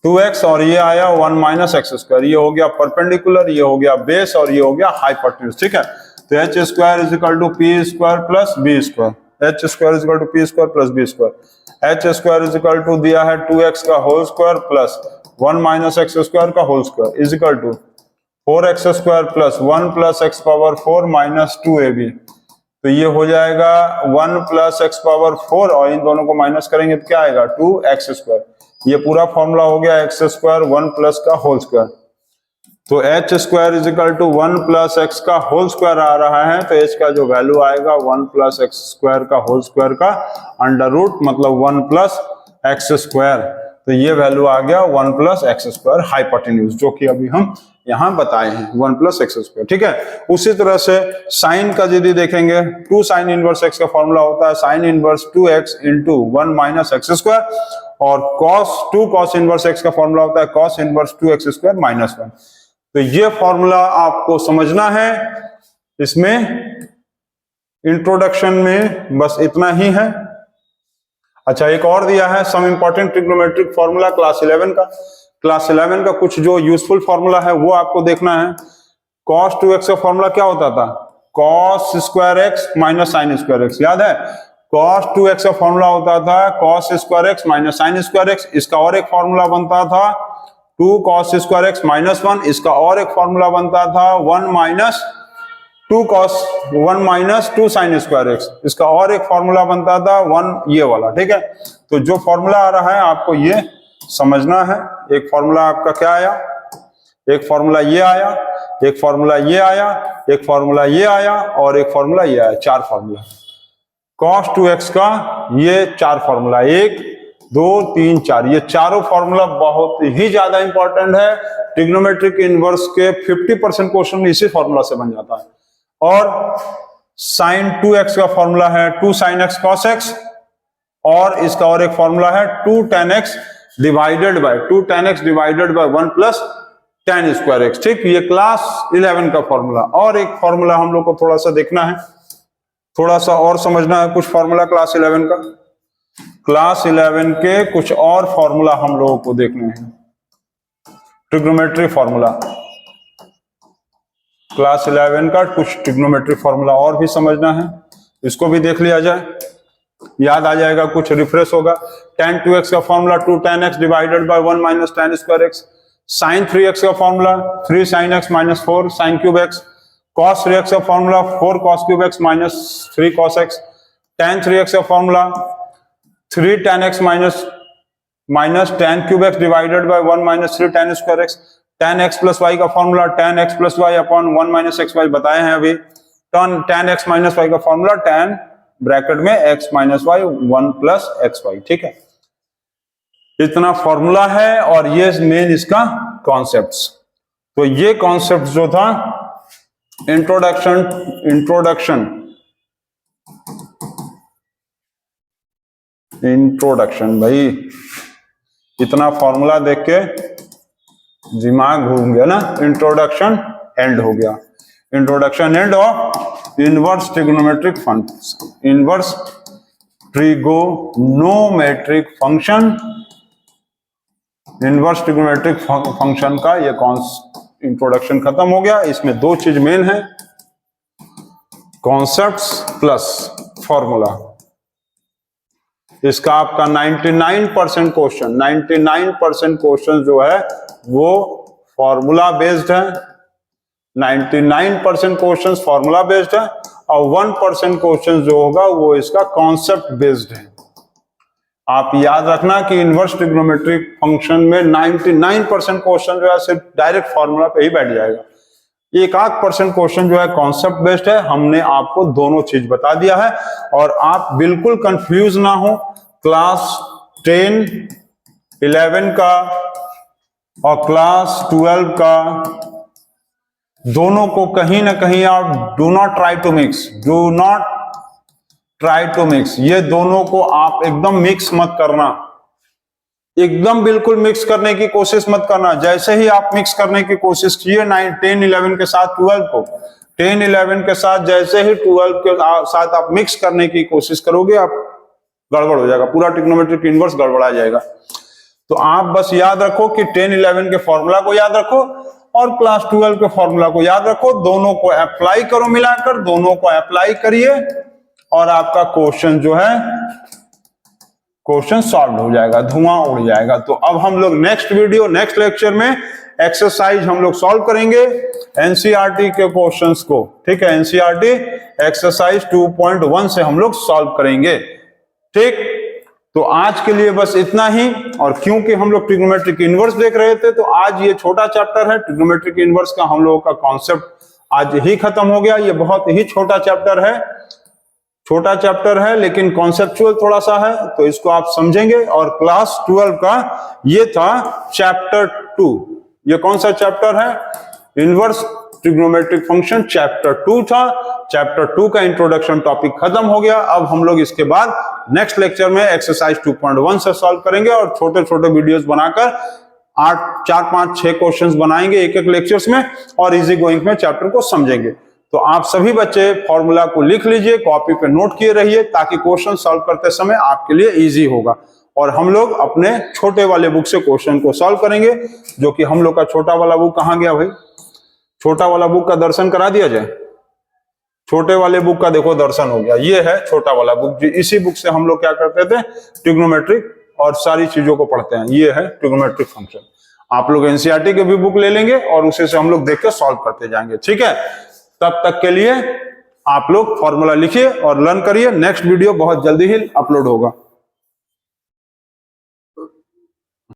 2x और ये आया 1 माइनस एक्स स्क्वायर। ये हो गया परपेंडिकुलर, ये हो गया बेस, और ये हो गया हाइपोटेन्यूज। ठीक है। तो h square is equal to p square plus b square. H square is equal to p square plus b square. H square is equal to दिया है 2x का whole square plus 1 minus x square का whole square is equal to 4x square plus 1 plus x power 4 minus 2ab। तो ये हो जाएगा 1 प्लस एक्स पावर 4, और इन दोनों को माइनस करेंगे तो क्या आएगा 2x स्क्वायर। ये पूरा फॉर्मूला हो गया एक्स स्क्वायर 1 प्लस का होल स्क्वायर। तो h square is equal to 1 plus x का होल स्क्वायर आ रहा है, तो एच का जो वैल्यू आएगा 1 प्लस एक्स स्क्वायर का होल स्क्वायर का अंडर रूट मतलब 1 प्लस एक्स स्क्वायर। तो ये वैल्यू आ गया 1 प्लस एक्स स्क्वायर हाइपोटेन्यूज, जो कि अभी हम यहां बताए हैं 1 प्लस एक्स स्क्वायर। ठीक है। उसी तरह से साइन का यदि देखेंगे, 2 साइन इनवर्स एक्स का फॉर्मूला होता है sine inverse 2x into 1 minus x square, और2 कॉस इनवर्स एक्स का फॉर्मूला होता है cos inverse 2x square minus 1। तो ये फॉर्मूला आपको समझना है। इसमें इंट्रोडक्शन में बस इतना ही है। अच्छा एक और दिया है some important trigonometric formula class 11 का। क्लास 11 का कुछ जो यूजफुल फॉर्मूला है वो आपको देखना है। cos 2x का फॉर्मूला क्या होता था, cos square x minus sine square x. याद है cos 2x का फॉर्मूला होता था cos square x minus sine square x. इसका और एक फॉर्मूला बनता था 2 cos स्क्वायर एक्स माइनस 1। इसका और एक फॉर्मूला बनता था 1 minus 2 cos 1 minus 2 sine square x. इसका और एक फॉर्मूला बनता था 1 ये वाला। ठीक है। तो जो फॉर्मूला आ रहा है आपको ये समझना है। एक फॉर्मूला आपका क्या आया, एक फॉर्मूला ये आया, एक फॉर्मूला ये आया, एक फॉर्मूला ये आया, और एक फॉर्मूला ये आया। 4 फॉर्मूला cos 2x का, ये 4 फॉर्मूला 1 2 3 4। ये चारों फॉर्मूला बहुत ही ज्यादा इंपॉर्टेंट है। ट्रिग्नोमेट्रिक इनवर्स के 50% क्वेश्चन इसी फॉर्मूला से बन जाता है। और sin 2x का फॉर्मूला है 2 sin x cos x, और इसका और एक फॉर्मूला है 2 tan x divided by 1 plus tan square x. ठीक। ये क्लास 11 का फॉर्मूला। और एक फॉर्मूला हम लोग को थोड़ा सा देखना है, थोड़ा सा और समझना है कुछ फॉर्मूला क्लास 11 का। क्लास 11 के कुछ और फॉर्मूला हम लोगों को देखने हैं। ट्रिग्नोमेट्री फॉर्मूला, क्लास 11 का कुछ ट्रिग्नोमेट्री फॉर्मूला और भी समझना है, इसको भी देख लिया जाए, याद आ जाएगा, कुछ रिफ्रेश होगा। tan 2x का formula 2 tan x divided by 1 minus tan square x. sin 3x का formula 3 sin x minus 4 sin cube x। cos 3x का formula 4 cos cube x minus 3 cos x। tan 3x का formula 3 tan x minus tan cube x divided by 1 minus 3 tan square x। tan x plus y का formula tan x plus y upon 1 minus x y बताए हैं अभी। tan x माइनस वाई का फॉर्मूला tan ब्रैकेट में x minus y 1 plus x y. ठीक है। इतना फॉर्मूला है, और ये मेन इसका कॉन्सेप्ट्स। तो ये कॉन्सेप्ट जो था इंट्रोडक्शन भाई, इतना फॉर्मूला देख के दिमाग घूम गया ना। इंट्रोडक्शन एंड हो गया। Introduction end of inverse trigonometric function, inverse trigonometric function, inverse trigonometric function का ये इंट्रोडक्शन खत्म हो गया। इसमें दो चीज मेन है, कॉन्सेप्ट्स प्लस फॉर्मूला। इसका आपका 99% क्वेश्चन, 99% क्वेश्चन जो है वो फॉर्मूला बेस्ड है, 99% क्वेश्चन फॉर्मूला बेस्ड है और 1% क्वेश्चन जो होगा वो इसका कॉन्सेप्ट बेस्ड है। आप याद रखना कि इनवर्स ट्रिग्नोमेट्रिक फंक्शन में 99% क्वेश्चन जो है सिर्फ डायरेक्ट फॉर्मूला पे ही बैठ जाएगा, 1% क्वेश्चन जो है कॉन्सेप्ट बेस्ड है। हमने आपको दोनों चीज बता दिया है और आप बिल्कुल कंफ्यूज ना हो। क्लास 10, 11 का और क्लास 12 का दोनों को कहीं ना कहीं आप do not try to mix, do not try to mix, ये दोनों को आप एकदम मिक्स मत करना, एकदम बिल्कुल मिक्स करने की कोशिश मत करना। जैसे ही आप मिक्स करने की कोशिश किए 9, 10, 11 के साथ 12 को, 10, 11 के साथ जैसे ही 12 के साथ आप मिक्स करने की कोशिश करोगे, आप गड़बड़ हो जाएगा, पूरा ट्रिग्नोमेट्रिक इनवर्स गड़बड़ा जाएगा। तो आप बस याद रखो कि 10, 11 के फॉर्मूला को याद रखो और क्लास 12 के फॉर्मूला को याद रखो, दोनों को अप्लाई करो, मिलाकर दोनों को अप्लाई करिए और आपका क्वेश्चन जो है क्वेश्चन सॉल्व हो जाएगा, धुआं उड़ जाएगा। तो अब हम लोग नेक्स्ट वीडियो, नेक्स्ट लेक्चर में एक्सरसाइज हम लोग सॉल्व करेंगे एनसीईआरटी के क्वेश्चंस को, ठीक है। एनसीईआरटी एक्सरसाइज 2.1 से हम लोग सॉल्व करेंगे, ठीक। तो आज के लिए बस इतना ही। और क्योंकि हम लोग ट्रिग्नोमेट्रिक इनवर्स देख रहे थे तो आज ये छोटा चैप्टर है ट्रिग्नोमेट्रिक इनवर्स का, हम लोगों का कॉन्सेप्ट आज ही खत्म हो गया। ये बहुत ही छोटा चैप्टर है, छोटा चैप्टर है लेकिन कॉन्सेप्चुअल थोड़ा सा है, तो इसको आप समझेंगे। और क्लास 12 का ये था चैप्टर 2। ये कौन सा चैप्टर है? इनवर्स ट्रिग्नोमेट्रिक फंक्शन चैप्टर 2 था। चैप्टर 2 का इंट्रोडक्शन टॉपिक खत्म हो गया। अब हम लोग इसके बाद नेक्स्ट लेक्चर में एक्सरसाइज 2.1 से सॉल्व करेंगे और छोटे छोटे वीडियोस बनाकर 4, 5, 6 क्वेश्चंस बनाएंगे एक एक लेक्चर्स में और इजी गोइंग में चैप्टर को समझेंगे। तो आप सभी बच्चे फॉर्मूला को लिख लीजिए, कॉपी पे नोट किए रहिए ताकि क्वेश्चन सॉल्व करते समय आपके लिए इजी होगा। और हम लोग अपने छोटे वाले बुक से क्वेश्चन को सॉल्व करेंगे, जो कि हम लोग का छोटा वाला बुक कहाँ गया भाई? छोटा वाला बुक का दर्शन करा दिया जाए। छोटे वाले बुक का देखो दर्शन हो गया, ये है छोटा वाला बुक। इसी बुक से हम लोग क्या करते थे, ट्रिग्नोमेट्रिक और सारी चीजों को पढ़ते हैं। ये है ट्रिग्नोमेट्रिक फंक्शन। आप लोग एनसीईआरटी के भी बुक ले लेंगे और उसे से हम लोग देख के सॉल्व करते जाएंगे, ठीक है। तब तक के लिए आप लोग फॉर्मूला लिखिए और लर्न करिए। नेक्स्ट वीडियो बहुत जल्दी ही अपलोड होगा।